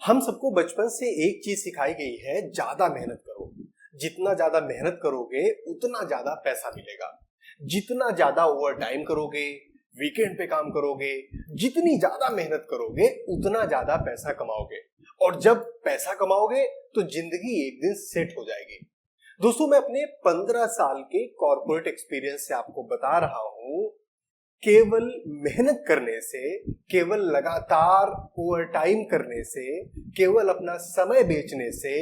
हम सबको बचपन से एक चीज सिखाई गई है, ज्यादा मेहनत करो। जितना ज्यादा मेहनत करोगे उतना ज्यादा पैसा मिलेगा। जितना ज्यादा ओवर टाइम करोगे, वीकेंड पे काम करोगे, जितनी ज्यादा मेहनत करोगे उतना ज्यादा पैसा कमाओगे। और जब पैसा कमाओगे तो जिंदगी एक दिन सेट हो जाएगी। दोस्तों, मैं अपने 15 साल के कॉर्पोरेट एक्सपीरियंस से आपको बता रहा हूं, केवल मेहनत करने से, केवल लगातार ओवर टाइम करने से, केवल अपना समय बेचने से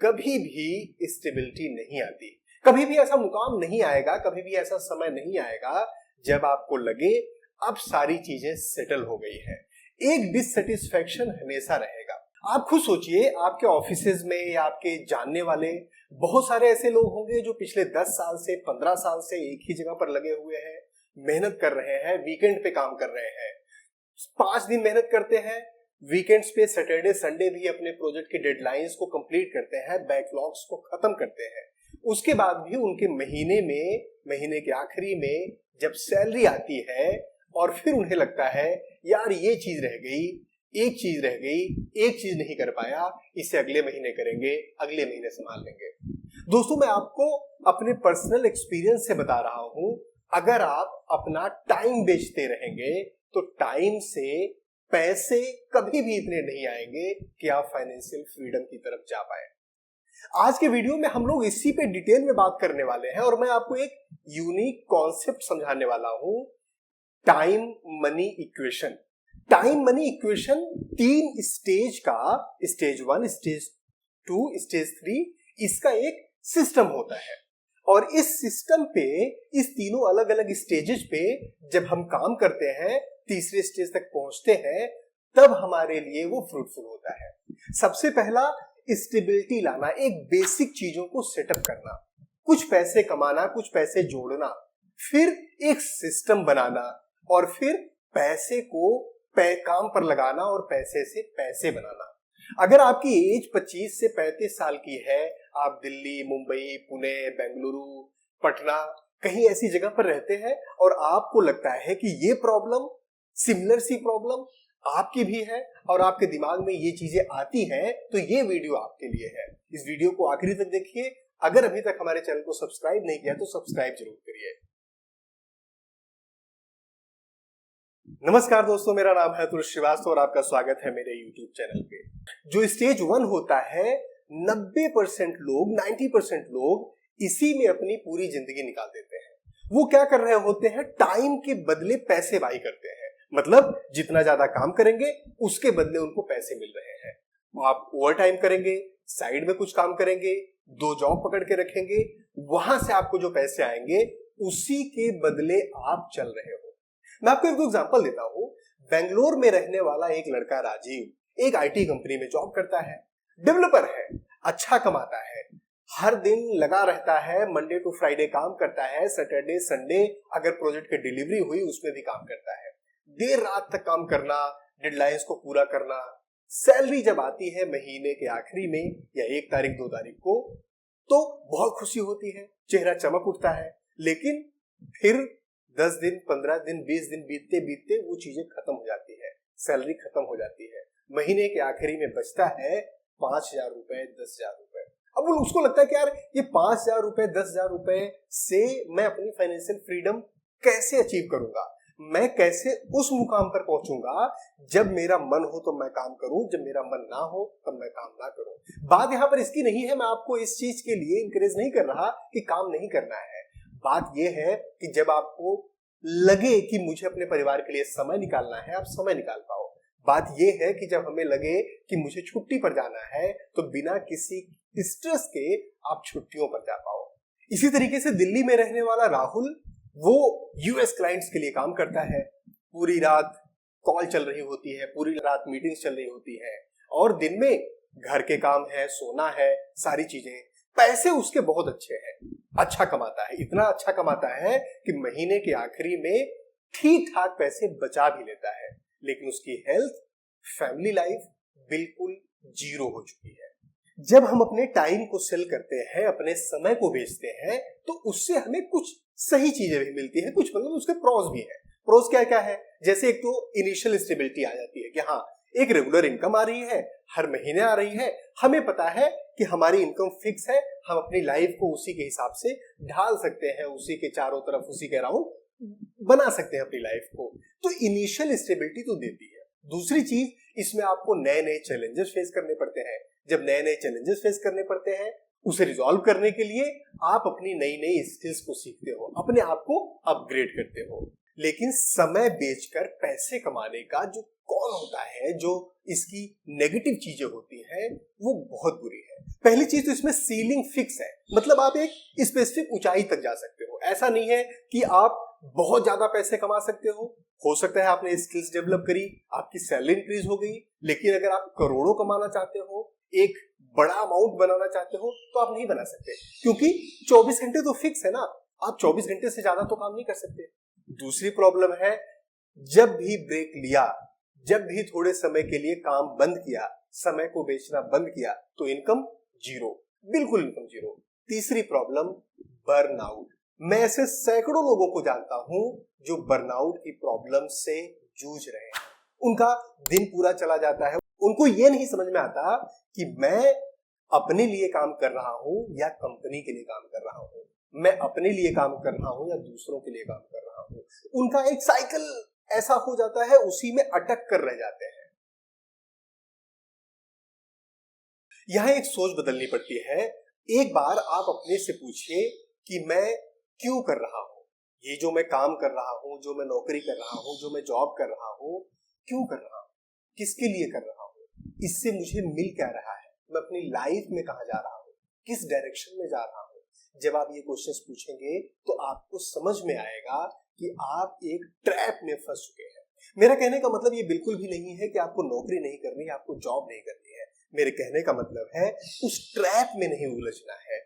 कभी भी स्टेबिलिटी नहीं आती। कभी भी ऐसा मुकाम नहीं आएगा, कभी भी ऐसा समय नहीं आएगा जब आपको लगे अब सारी चीजें सेटल हो गई है। एक डिससेटिस्फैक्शन हमेशा रहेगा। आप खुद सोचिए, आपके ऑफिसेज में या आपके जानने वाले बहुत सारे ऐसे लोग होंगे जो पिछले 10 साल से, 15 साल से एक ही जगह पर लगे हुए हैं, मेहनत कर रहे हैं, वीकेंड पे काम कर रहे हैं, 5 दिन मेहनत करते हैं, वीकेंड्स पे सैटरडे संडे भी अपने प्रोजेक्ट की डेडलाइंस को कंप्लीट करते हैं, बैकलॉग्स को खत्म करते हैं। उसके बाद भी उनके महीने के आखिरी में जब सैलरी आती है और फिर उन्हें लगता है यार ये चीज रह गई, एक चीज रह गई, एक चीज नहीं कर पाया, इसे अगले महीने करेंगे, अगले महीने संभाल लेंगे। दोस्तों, मैं आपको अपने पर्सनल एक्सपीरियंस से बता रहा हूं, अगर आप अपना टाइम बेचते रहेंगे तो टाइम से पैसे कभी भी इतने नहीं आएंगे कि आप फाइनेंशियल फ्रीडम की तरफ जा पाए। आज के वीडियो में हम लोग इसी पे डिटेल में बात करने वाले हैं और मैं आपको एक यूनिक कॉन्सेप्ट समझाने वाला हूं, time money equation. Time money equation 3 stage का, स्टेज 1, स्टेज 2, स्टेज 3, इसका एक सिस्टम होता है। और इस सिस्टम पे, इस तीनों अलग अलग स्टेजेस पे जब हम काम करते हैं, तीसरे स्टेज तक पहुंचते हैं, तब हमारे लिए वो फ्रूटफुल होता है। सबसे पहला, स्टेबिलिटी लाना, एक बेसिक चीजों को सेटअप करना, कुछ पैसे कमाना, कुछ पैसे जोड़ना, फिर एक सिस्टम बनाना और फिर पैसे को काम पर लगाना और पैसे से पैसे बनाना। अगर आपकी एज 25 से 35 साल की है, आप दिल्ली, मुंबई, पुणे, बेंगलुरु, पटना, कहीं ऐसी जगह पर रहते हैं और आपको लगता है कि ये प्रॉब्लम, सिमिलर सी प्रॉब्लम आपकी भी है और आपके दिमाग में ये चीजें आती हैं, तो ये वीडियो आपके लिए है। इस वीडियो को आखिरी तक देखिए। अगर अभी तक हमारे चैनल को सब्सक्राइब नहीं किया तो सब्सक्राइब जरूर करिए। नमस्कार दोस्तों, मेरा नाम है अतुल श्रीवास्तव और आपका स्वागत है मेरे YouTube चैनल पे। जो स्टेज 1 होता है, 90% लोग, 90% लोग इसी में अपनी पूरी जिंदगी निकाल देते हैं। वो क्या कर रहे होते हैं, टाइम के बदले पैसे बाई करते हैं। मतलब जितना ज्यादा काम करेंगे उसके बदले उनको पैसे मिल रहे हैं। आप ओवर टाइम करेंगे, साइड में कुछ काम करेंगे, 2 जॉब पकड़ के रखेंगे, वहां से आपको जो पैसे आएंगे उसी के बदले आप चल रहे हो। मैं आपको एक एग्जांपल देता हूं। बेंगलोर में रहने वाला एक लड़का राजीव एक आईटी कंपनी में जॉब करता है, डेवलपर है, अच्छा कमाता है, हर दिन लगा रहता है, मंडे टू फ्राइडे काम करता है, सैटरडे संडे अगर प्रोजेक्ट की डिलीवरी हुई उसमें भी काम करता है, देर रात तक काम करना, डेडलाइंस को पूरा करना। सैलरी जब आती है महीने के आखिरी में या 1 तारीख 2 तारीख को, तो बहुत खुशी होती है, चेहरा चमक उठता है। लेकिन फिर 10 दिन, 15 दिन, 20 दिन बीतते बीतते वो चीजें खत्म हो जाती है, सैलरी खत्म हो जाती है। महीने के आखिरी में बचता है 5,000 रुपए, 10,000 रुपए। अब उसको लगता है कि यार ये 5,000 रुपए, 10,000 रुपए से मैं अपनी फाइनेंशियल फ्रीडम कैसे अचीव करूंगा, मैं कैसे उस मुकाम पर पहुंचूंगा जब मेरा मन हो तो मैं काम करूं, जब मेरा मन ना हो तब मैं काम ना करूं। बात यहां पर इसकी नहीं है, मैं आपको इस चीज के लिए इंकरेज नहीं कर रहा कि काम नहीं करना है। बात यह है कि जब आपको लगे कि मुझे अपने परिवार के लिए समय निकालना है, आप समय निकाल पाओ। बात यह है कि जब हमें लगे कि मुझे छुट्टी पर जाना है तो बिना किसी स्ट्रेस के आप छुट्टियों पर जा पाओ। इसी तरीके से दिल्ली में रहने वाला राहुल, वो यूएस क्लाइंट्स के लिए काम करता है, पूरी रात कॉल चल रही होती है, पूरी रात मीटिंग्स चल रही होती है और दिन में घर के काम है, सोना है, सारी चीजें। पैसे उसके बहुत अच्छे हैं, अच्छा कमाता है, इतना अच्छा कमाता है कि महीने के आखिरी में ठीक ठाक पैसे बचा भी लेता है। लेकिन उसकी हेल्थ, फैमिली लाइफ बिल्कुल जीरो हो चुकी है। जब हम अपने टाइम को सेल करते हैं, अपने समय को बेचते हैं, तो उससे हमें कुछ सही चीजें भी मिलती है, कुछ मतलब उसके प्रोज भी है। प्रोज क्या क्या है, जैसे एक तो इनिशियल स्टेबिलिटी आ जाती है कि हाँ एक रेगुलर इनकम आ रही है, हर महीने आ रही है, हमें पता है कि हमारी इनकम फिक्स है, हम अपनी लाइफ को उसी के हिसाब से ढाल सकते हैं, उसी के चारों तरफ उसी के अराउंड बना सकते हैं अपनी लाइफ को। तो इनिशियल स्टेबिलिटी तो देती है। दूसरी चीज, इसमें आपको नए नए चैलेंजेस फेस करने पड़ते हैं। जब नए नए चैलेंजेस फेस करने पड़ते हैं, उसे रिजॉल्व करने के लिए आप अपनी नई नई स्किल्स को सीखते हो, अपने आप को अपग्रेड करते हो। लेकिन समय बेचकर पैसे कमाने का जो कौन होता है, जो इसकी नेगेटिव चीजें होती हैं, वो बहुत बुरी है। पहली चीज तो इसमें सीलिंग फिक्स है, मतलब आप एक स्पेसिफिक ऊंचाई तक जा सकते हो। ऐसा नहीं है कि आप बहुत ज्यादा पैसे कमा सकते हो सकता है आपने स्किल्स डेवलप करी, आपकी सैलरी इंक्रीज हो गई, लेकिन अगर आप करोड़ों कमाना चाहते हो, एक बड़ा अमाउंट बनाना चाहते हो, तो आप नहीं बना सकते, क्योंकि 24 घंटे तो फिक्स है ना, आप 24 घंटे से ज्यादा तो काम नहीं कर सकते। दूसरी प्रॉब्लम है, जब भी ब्रेक लिया, जब भी थोड़े समय के लिए काम बंद किया, समय को बेचना बंद किया, तो इनकम जीरो, बिल्कुल इनकम जीरो। तीसरी प्रॉब्लम, बर्नआउट। मैं ऐसे सैकड़ों लोगों को जानता हूं जो बर्नआउट की प्रॉब्लम से जूझ रहे हैं। उनका दिन पूरा चला जाता है, उनको यह नहीं समझ में आता कि मैं अपने लिए काम कर रहा हूं या कंपनी के लिए काम कर रहा हूं, मैं अपने लिए काम कर रहा हूं या दूसरों के लिए काम कर रहा हूं। उनका एक साइकिल ऐसा हो जाता है, उसी में अटक कर रह जाते हैं। यहां एक सोच बदलनी पड़ती है। एक बार आप अपने से पूछिए कि मैं क्यों कर रहा हूं, ये जो मैं काम कर रहा हूं, जो मैं नौकरी कर रहा हूं, जो मैं जॉब कर रहा हूं, क्यों कर रहा हूं, किसके लिए कर रहा हूं, इससे मुझे मिल क्या रहा है, मैं अपनी लाइफ में कहां जा रहा हूं, किस डायरेक्शन में जा रहा हूं। जब आप ये क्वेश्चंस पूछेंगे तो आपको समझ में आएगा कि आप एक ट्रैप में फंस चुके हैं। मेरा कहने का मतलब ये बिल्कुल भी नहीं है कि आपको नौकरी नहीं करनी है, आपको जॉब नहीं करनी है। मेरे कहने का मतलब है उस ट्रैप में नहीं उलझना है,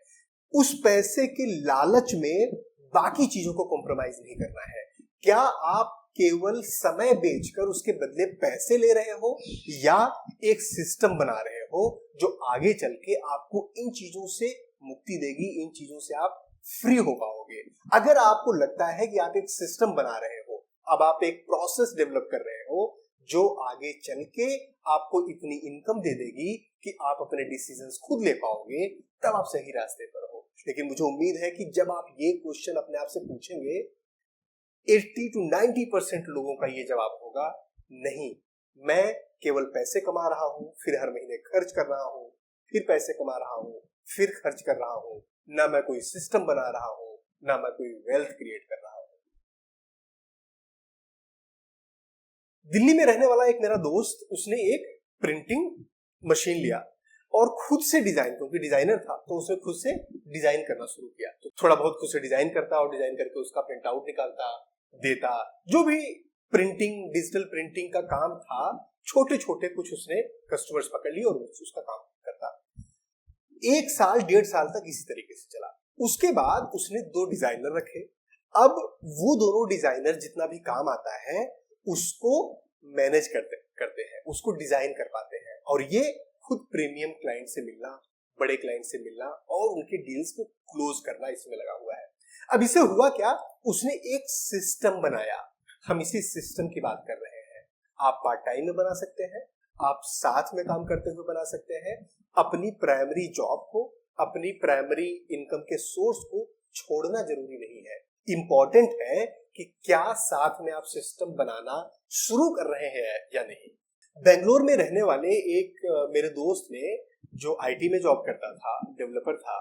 उस पैसे के लालच में बाकी चीजों को कॉम्प्रोमाइज नहीं करना है। क्या आप केवल समय बेचकर उसके बदले पैसे ले रहे हो, या एक सिस्टम बना रहे हो जो आगे चल के आपको इन चीजों से मुक्ति देगी, इन चीजों से आप फ्री हो पाओगे। अगर आपको लगता है कि आप एक सिस्टम बना रहे हो, अब आप एक प्रोसेस डेवलप कर रहे हो जो आगे चल के आपको इतनी इनकम दे देगी कि आप अपने डिसीजंस खुद ले पाओगे, तब आप सही रास्ते पर हो। लेकिन मुझे उम्मीद है कि जब आप ये क्वेश्चन अपने आप से पूछेंगे, 80 to 90% लोगों का ये जवाब होगा, नहीं, मैं केवल पैसे कमा रहा हूं, फिर हर महीने खर्च कर रहा हूं, फिर पैसे कमा रहा हूं, फिर खर्च कर रहा हूं, ना मैं कोई सिस्टम बना रहा हूं, ना मैं कोई वेल्थ क्रिएट कर रहा हूं। दिल्ली में रहने वाला एक मेरा दोस्त, उसने एक प्रिंटिंग मशीन लिया और खुद से डिजाइन, क्योंकि डिजाइनर था तो उसने खुद से डिजाइन करना शुरू किया। तो थोड़ा बहुत खुद से डिजाइन करता और डिजाइन करके उसका प्रिंट आउट निकालता, देता। जो भी प्रिंटिंग, डिजिटल प्रिंटिंग का काम था, छोटे छोटे कुछ उसने कस्टमर्स पकड़ लिए और उसका काम करता। 1 साल 1.5 साल तक इसी तरीके से चला। उसके बाद उसने 2 डिजाइनर रखे। अब वो दोनों डिजाइनर जितना भी काम आता है उसको मैनेज करते हैं, उसको डिजाइन कर पाते हैं, और ये खुद प्रीमियम क्लाइंट से मिलना, बड़े क्लाइंट से मिलना और उनके डील्स को क्लोज करना इसमें लगा हुआ है। अब इसे हुआ क्या, उसने एक सिस्टम बनाया। हम इसी सिस्टम की बात कर रहे हैं। आप पार्ट टाइम में बना सकते हैं, आप साथ में काम करते हुए बना सकते हैं। अपनी प्राइमरी जॉब को, अपनी प्राइमरी इनकम के सोर्स को छोड़ना जरूरी नहीं है। इंपॉर्टेंट है कि क्या साथ में आप सिस्टम बनाना शुरू कर रहे हैं या नहीं। बेंगलोर में रहने वाले एक मेरे दोस्त ने, जो आईटी में जॉब करता था, डेवलपर था,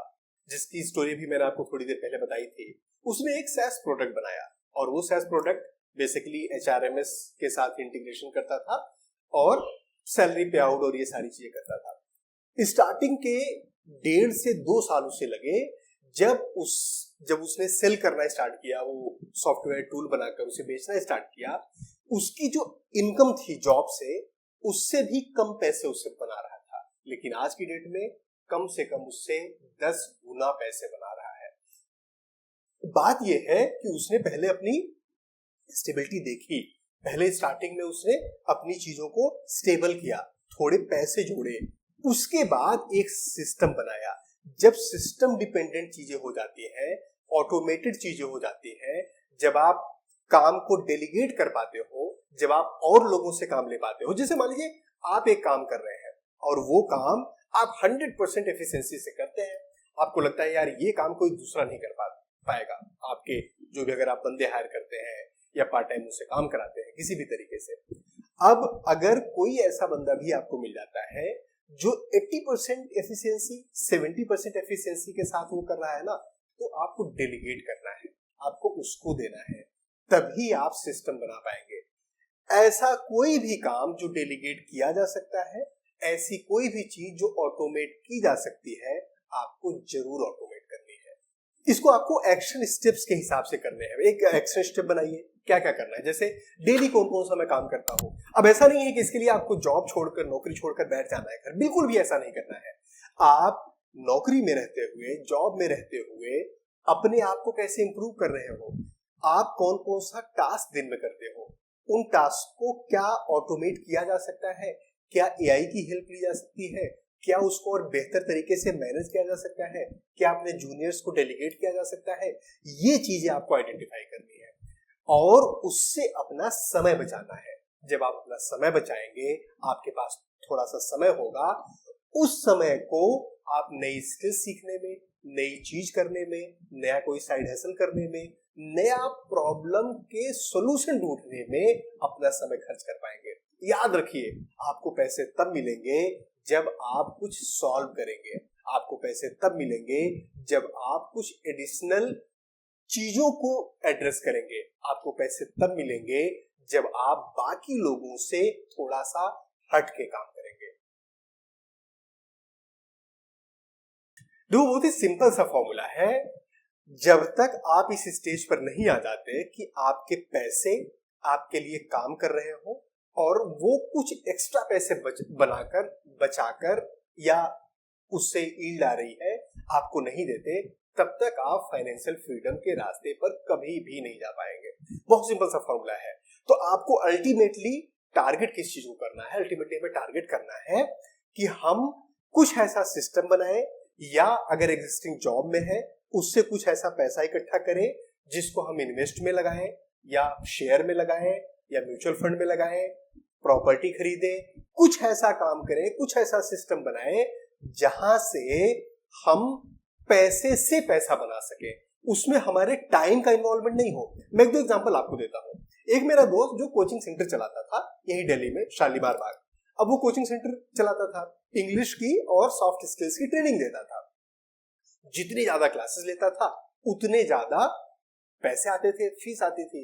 जिसकी स्टोरी भी मैंने आपको थोड़ी देर पहले बताई थी, उसने एक SaaS प्रोडक्ट बनाया और वो SaaS प्रोडक्ट बेसिकली HRMS के साथ इंटीग्रेशन करता था और सैलरी पे आउट और ये सारी चीजें करता था। स्टार्टिंग के 1.5 से 2 साल उसे लगे। जब उसने सेल करना स्टार्ट किया, वो सॉफ्टवेयर टूल बनाकर उसे बेचना स्टार्ट किया, उसकी जो इनकम थी जॉब से, उससे भी कम पैसे उससे बना रहा था। लेकिन आज की डेट में कम से कम उससे 10 गुना पैसे बना रहा है। बात यह है कि उसने पहले अपनी स्टेबिलिटी देखी, पहले स्टार्टिंग में उसने अपनी चीजों को स्टेबल किया, थोड़े पैसे जोड़े, उसके बाद एक सिस्टम बनाया। जब सिस्टम डिपेंडेंट चीजें हो जाती हैं, ऑटोमेटेड चीजें हो जाती हैं, जब आप काम को डेलीगेट कर पाते हो, जब आप और लोगों से काम ले पाते हो, जैसे मान लीजिए आप एक काम कर रहे हैं और वो काम आप 100% एफिशिएंसी से करते हैं, आपको लगता है यार ये काम कोई दूसरा नहीं कर पाएगा, आपके जो भी अगर आप बंदे हायर करते हैं या पार्ट टाइम उससे काम कराते हैं किसी भी तरीके से। अब अगर कोई ऐसा बंदा भी आपको मिल जाता है जो 80% एफिशिएंसी 70% एफिशिएंसी के साथ वो कर रहा है ना, तो आपको डेलीगेट करना है, आपको उसको देना है, तभी आप सिस्टम बना पाएंगे। ऐसा कोई भी काम जो डेलीगेट किया जा सकता है, ऐसी कोई भी चीज जो ऑटोमेट की जा सकती है, आपको जरूर ऑटोमेट करनी है। इसको आपको एक्शन स्टेप्स के हिसाब से करने हैं। एक एक्शन स्टेप बनाइए, क्या क्या करना है, जैसे डेली कौन कौन सा मैं काम करता हूं। अब ऐसा नहीं है कि इसके लिए आपको जॉब छोड़कर नौकरी छोड़कर बैठ जाना है घर, बिल्कुल भी ऐसा नहीं करना है। आप नौकरी में रहते हुए, जॉब में रहते हुए अपने आप को कैसे इंप्रूव कर रहे हो, आप कौन कौन सा टास्क दिन में करते हो, उन टास्क को क्या ऑटोमेट किया जा सकता है, क्या एआई की हेल्प ली जा सकती है, क्या उसको और बेहतर तरीके से मैनेज किया जा सकता है, क्या अपने जूनियर्स को डेलीगेट किया जा सकता है। ये चीजें आपको आइडेंटिफाई करनी है और उससे अपना समय बचाना है। जब आप अपना समय बचाएंगे, आपके पास थोड़ा सा समय होगा, उस समय को आप नई स्किल सीखने में, नई चीज करने में, नया कोई साइड हसल करने में, नया प्रॉब्लम के सॉल्यूशन ढूंढने में अपना समय खर्च कर पाएंगे। याद रखिए, आपको पैसे तब मिलेंगे जब आप कुछ सॉल्व करेंगे, आपको पैसे तब मिलेंगे जब आप कुछ एडिशनल चीजों को एड्रेस करेंगे, आपको पैसे तब मिलेंगे जब आप बाकी लोगों से थोड़ा सा हट के काम करेंगे। बहुत ही सिंपल सा फॉर्मूला है। जब तक आप इस स्टेज पर नहीं आ जाते कि आपके पैसे आपके लिए काम कर रहे हो और वो कुछ एक्स्ट्रा पैसे बनाकर, बचाकर या उससे यील्ड आ रही है आपको नहीं देते, तब तक आप फाइनेंशियल फ्रीडम के रास्ते पर कभी भी नहीं जा पाएंगे। बहुत सिंपल सा फॉर्मूला है। तो आपको अल्टीमेटली टारगेट किस चीज को करना है, अल्टीमेटली हमें टारगेट करना है कि हम कुछ ऐसा सिस्टम बनाएं, या अगर एग्जिस्टिंग जॉब में है उससे कुछ ऐसा पैसा इकट्ठा करें जिसको हम इन्वेस्ट में लगाएं, या शेयर में लगाएं, या म्यूचुअल फंड में लगाएं, प्रॉपर्टी खरीदें, कुछ ऐसा काम करें, कुछ ऐसा सिस्टम बनाएं जहां से हम पैसे से पैसा बना सके, उसमें हमारे टाइम का इन्वॉल्वमेंट नहीं हो। मैं एक दो एग्जांपल आपको देता हूं। एक मेरा दोस्त जो कोचिंग सेंटर चलाता था यही दिल्ली में शालीमार बाग, अब वो कोचिंग सेंटर चलाता था, इंग्लिश की और सॉफ्ट स्किल्स की ट्रेनिंग देता था। जितनी ज्यादा क्लासेस लेता था उतने ज्यादा पैसे आते थे, फीस आती थी।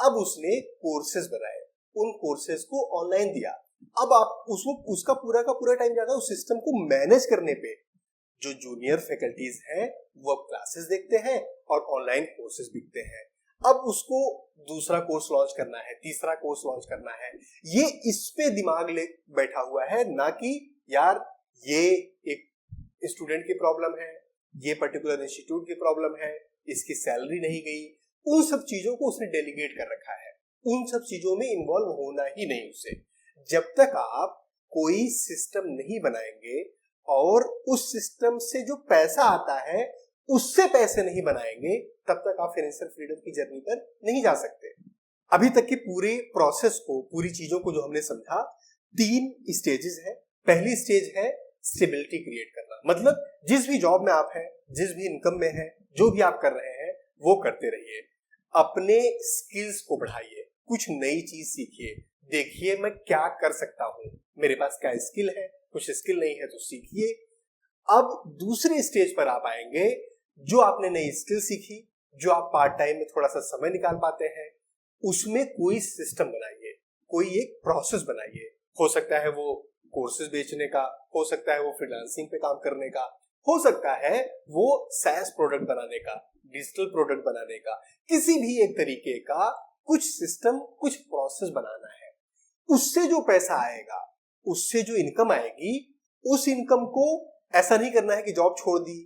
अब उसने कोर्सेज बनाए, उन कोर्सेज को ऑनलाइन दिया। अब आप उसका पूरा का पूरा टाइम जाता है उस सिस्टम को मैनेज करने पे। जो जूनियर फैकल्टीज हैं वो अब क्लासेस देखते हैं और ऑनलाइन कोर्सेज बिकते हैं। अब उसको दूसरा कोर्स लॉन्च करना है, तीसरा कोर्स लॉन्च करना है, ये इस पे दिमाग ले बैठा हुआ है, ना कि यार ये एक स्टूडेंट की प्रॉब्लम है, ये पर्टिकुलर इंस्टीट्यूट की प्रॉब्लम है, इसकी सैलरी नहीं गई। उन सब चीजों को उसने डेलीगेट कर रखा है, उन सब चीजों में इन्वॉल्व होना ही नहीं उसे। जब तक आप कोई सिस्टम नहीं बनाएंगे और उस सिस्टम से जो पैसा आता है उससे पैसे नहीं बनाएंगे, तब तक आप फाइनेंशियल फ्रीडम की जर्नी पर नहीं जा सकते। अभी तक की पूरी प्रोसेस को, पूरी चीजों को जो हमने समझा, 3 स्टेजेस है। पहली स्टेज है स्टेबिलिटी क्रिएट करना, मतलब जिस भी जॉब में आप हैं, जिस भी इनकम में है, जो भी आप कर रहे हैं वो करते रहिए, अपने स्किल्स को बढ़ाइए, कुछ नई चीज सीखिए, देखिए मैं क्या कर सकता हूं, मेरे पास क्या स्किल है, कुछ स्किल नहीं है तो सीखिए। अब दूसरे स्टेज पर आप आएंगे, जो आपने नई स्किल सीखी, जो आप पार्ट टाइम में थोड़ा सा समय निकाल पाते हैं, उसमें कोई सिस्टम बनाइए, कोई एक प्रोसेस बनाइए। हो सकता है वो कोर्सेज बेचने का, हो सकता है वो फ्रीलांसिंग पे काम करने का, हो सकता है वो SaaS प्रोडक्ट बनाने का, डिजिटल प्रोडक्ट बनाने का, किसी भी एक तरीके का कुछ सिस्टम, कुछ प्रोसेस बनाना है। उससे जो पैसा आएगा, उससे जो इनकम आएगी, उस इनकम को ऐसा नहीं करना है कि जॉब छोड़ दी,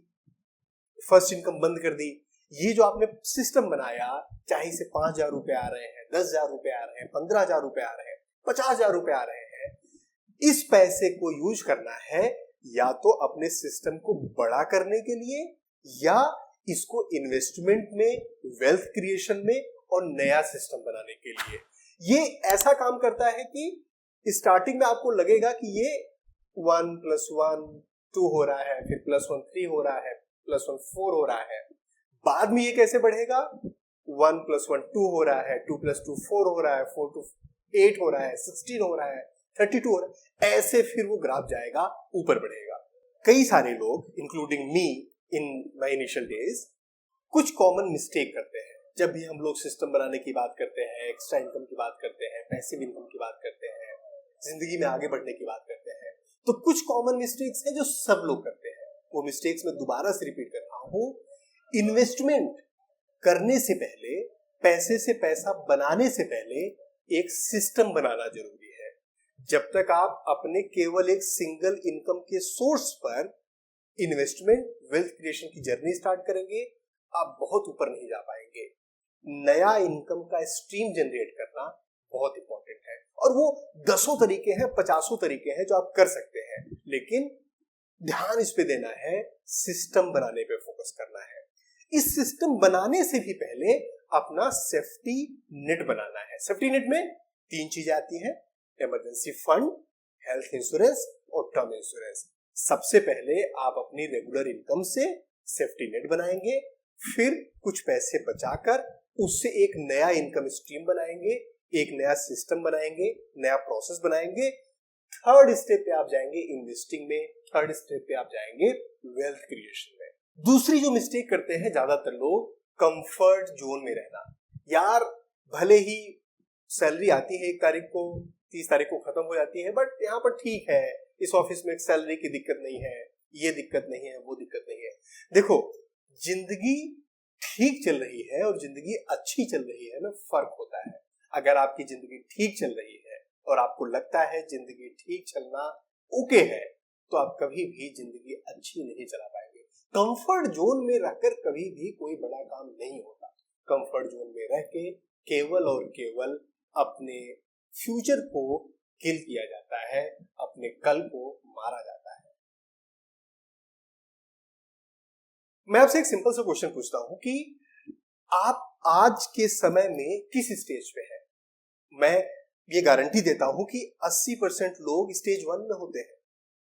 फर्स्ट इनकम बंद कर दी। ये जो आपने सिस्टम बनाया, चाहे से 5,000 रुपए आ रहे हैं, 10,000 रुपए आ रहे हैं, 15,000 रुपए आ रहे हैं, 50,000 रुपए आ रहे हैं, इस पैसे को यूज करना है या तो अपने सिस्टम को बड़ा करने के लिए, या इसको इन्वेस्टमेंट में, वेल्थ क्रिएशन में और नया सिस्टम बनाने के लिए। ये ऐसा काम करता है कि स्टार्टिंग में आपको लगेगा कि ये 1 + 1 2 हो रहा है, फिर +1 3 हो रहा है, +1 4 हो रहा है। बाद में ये कैसे बढ़ेगा? 1 + 1 2 हो रहा है, 2 + 2 4 हो रहा है, 4 to 8 हो रहा है, 16 हो रहा है, 32 हो रहा है। ऐसे फिर वो ग्राफ जाएगा, ऊपर बढ़ेगा। कई सारे लोग including me in my initial days कुछ कॉमन मिस्टेक करते हैं। जब भी हम लोग सिस्टम बनाने की बात करते हैं, एक्स्ट्रा इनकम की बात करते हैं, पैसिव इनकम की बात करते हैं, जिंदगी में आगे बढ़ने की बात करते हैं, तो कुछ कॉमन मिस्टेक्स हैं जो सब लोग करते हैं। वो मिस्टेक्स मैं दोबारा से रिपीट कर रहा हूं। इन्वेस्टमेंट करने से पहले, पैसे से पैसा बनाने से पहले एक सिस्टम बनाना जरूरी है। जब तक आप अपने केवल एक सिंगल इनकम के सोर्स पर इन्वेस्टमेंट वेल्थ क्रिएशन की जर्नी स्टार्ट करेंगे, आप बहुत ऊपर नहीं जा पाएंगे। नया इनकम का स्ट्रीम जनरेट करना बहुत इंपॉर्टेंट है, और वो 10 तरीके हैं, 50 तरीके हैं जो आप कर सकते हैं, लेकिन ध्यान इस पे देना है, सिस्टम बनाने पे फोकस करना है। इस सिस्टम बनाने से भी पहले अपना सेफ्टी नेट बनाना है। सेफ्टी नेट में 3 चीजें आती हैं: इमरजेंसी फंड, हेल्थ इंश्योरेंस और टर्म इंश्योरेंस। सबसे पहले आप अपनी रेगुलर इनकम से सेफ्टी नेट बनाएंगे, फिर कुछ पैसे बचाकर उससे एक नया इनकम स्ट्रीम बनाएंगे, एक नया सिस्टम बनाएंगे, नया प्रोसेस बनाएंगे। थर्ड स्टेप पे आप जाएंगे इन्वेस्टिंग में, थर्ड स्टेप पे आप जाएंगे वेल्थ क्रिएशन में। दूसरी जो मिस्टेक करते हैं ज्यादातर लोग, कंफर्ट जोन में रहना। यार भले ही सैलरी आती है 1 तारीख को, 30 तारीख को खत्म हो जाती है, बट यहाँ पर ठीक है, इस ऑफिस में सैलरी की दिक्कत नहीं है, ये दिक्कत नहीं है, वो दिक्कत नहीं है। देखो, जिंदगी ठीक चल रही है और जिंदगी अच्छी चल रही है ना, फर्क होता है। अगर आपकी जिंदगी ठीक चल रही है और आपको लगता है जिंदगी ठीक चलना ओके है, तो आप कभी भी जिंदगी अच्छी नहीं चला पाएंगे। कंफर्ट जोन में रहकर कभी भी कोई बड़ा काम नहीं होता। कंफर्ट जोन में रह के केवल और केवल अपने फ्यूचर को किल किया जाता है, अपने कल को मारा जाता है। मैं आपसे एक सिंपल सा क्वेश्चन पूछता हूं कि आप आज के समय में किस स्टेज पे हैं? मैं ये गारंटी देता हूं कि 80% लोग स्टेज 1 में होते हैं,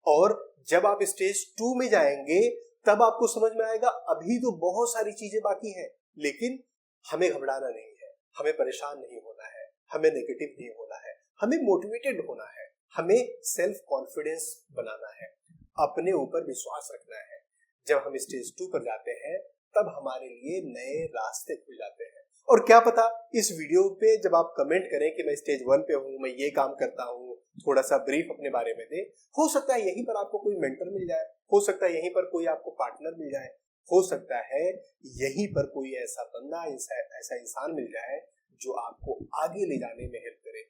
और जब आप स्टेज 2 में जाएंगे तब आपको समझ में आएगा अभी तो बहुत सारी चीजें बाकी हैं। लेकिन हमें घबराना नहीं है, हमें परेशान नहीं होना है, हमें नेगेटिव नहीं होना है, हमें मोटिवेटेड होना है, हमें सेल्फ कॉन्फिडेंस बनाना है, अपने ऊपर विश्वास रखना है। जब हम स्टेज 2 पर जाते हैं तब हमारे लिए नए रास्ते खुल जाते हैं। और क्या पता इस वीडियो पे जब आप कमेंट करें कि मैं स्टेज 1 पे हूं, मैं ये काम करता हूं, थोड़ा सा ब्रीफ अपने बारे में दे, हो सकता है यहीं पर आपको कोई मेंटर मिल जाए, हो सकता है यहीं पर कोई आपको पार्टनर मिल जाए, हो सकता है यहीं पर कोई ऐसा बंदा, ऐसा इंसान मिल जाए जो आपको आगे ले जाने में हेल्प करे।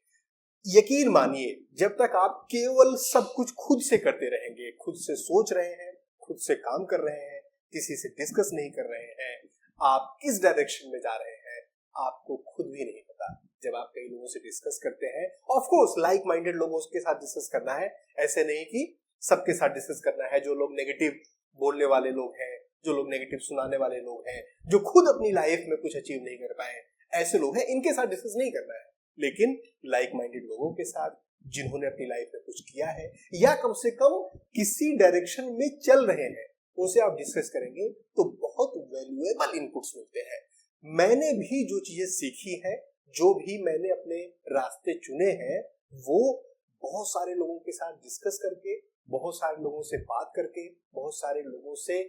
यकीन मानिए, जब तक आप केवल सब कुछ खुद से करते रहेंगे, खुद से सोच रहे हैं, खुद से काम कर रहे हैं, किसी से डिस्कस नहीं कर रहे हैं, आप किस डायरेक्शन में जा रहे हैं आपको खुद भी नहीं पता। जब आप कई लोगों से डिस्कस करते हैं, ऑफ कोर्स लाइक माइंडेड लोगों के साथ डिस्कस करना है, ऐसे नहीं कि सबके साथ डिस्कस करना है। जो लोग नेगेटिव बोलने वाले लोग हैं, जो लोग नेगेटिव सुनाने वाले लोग हैं, जो खुद अपनी लाइफ में कुछ अचीव नहीं कर पाए, ऐसे लोग हैं, इनके साथ डिस्कस नहीं करना है। लेकिन लाइक माइंडेड लोगों के साथ, जिन्होंने अपनी लाइफ में कुछ किया है या कम से कम किसी डायरेक्शन में चल रहे हैं, उनसे आप डिस्कस करेंगे तो बहुत वैल्यूएबल इनपुट्स मिलते हैं। मैंने भी जो चीजें सीखी हैं, जो भी मैंने अपने रास्ते चुने हैं, वो बहुत सारे लोगों के साथ डिस्कस करके, बहुत सारे लोगों से बात करके, बहुत सारे लोगों से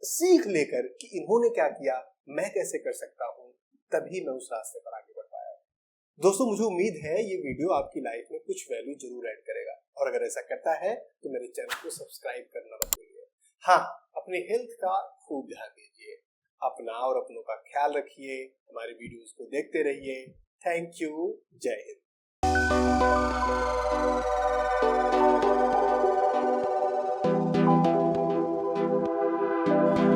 सीख लेकर कि इन्होंने क्या किया, मैं कैसे कर सकता हूं, तभी मैं उस रास्ते पर आगे बढ़ पाया। दोस्तों, मुझे उम्मीद है ये वीडियो आपकी लाइफ में कुछ वैल्यू जरूर ऐड करेगा, और अगर ऐसा करता है तो मेरे चैनल को सब्सक्राइब करना मत भूलिए। हाँ, अपने हेल्थ का खूब ध्यान दीजिए, अपना और अपनों का ख्याल रखिए, हमारे वीडियोस को देखते रहिए। Thank you. जय हिंद।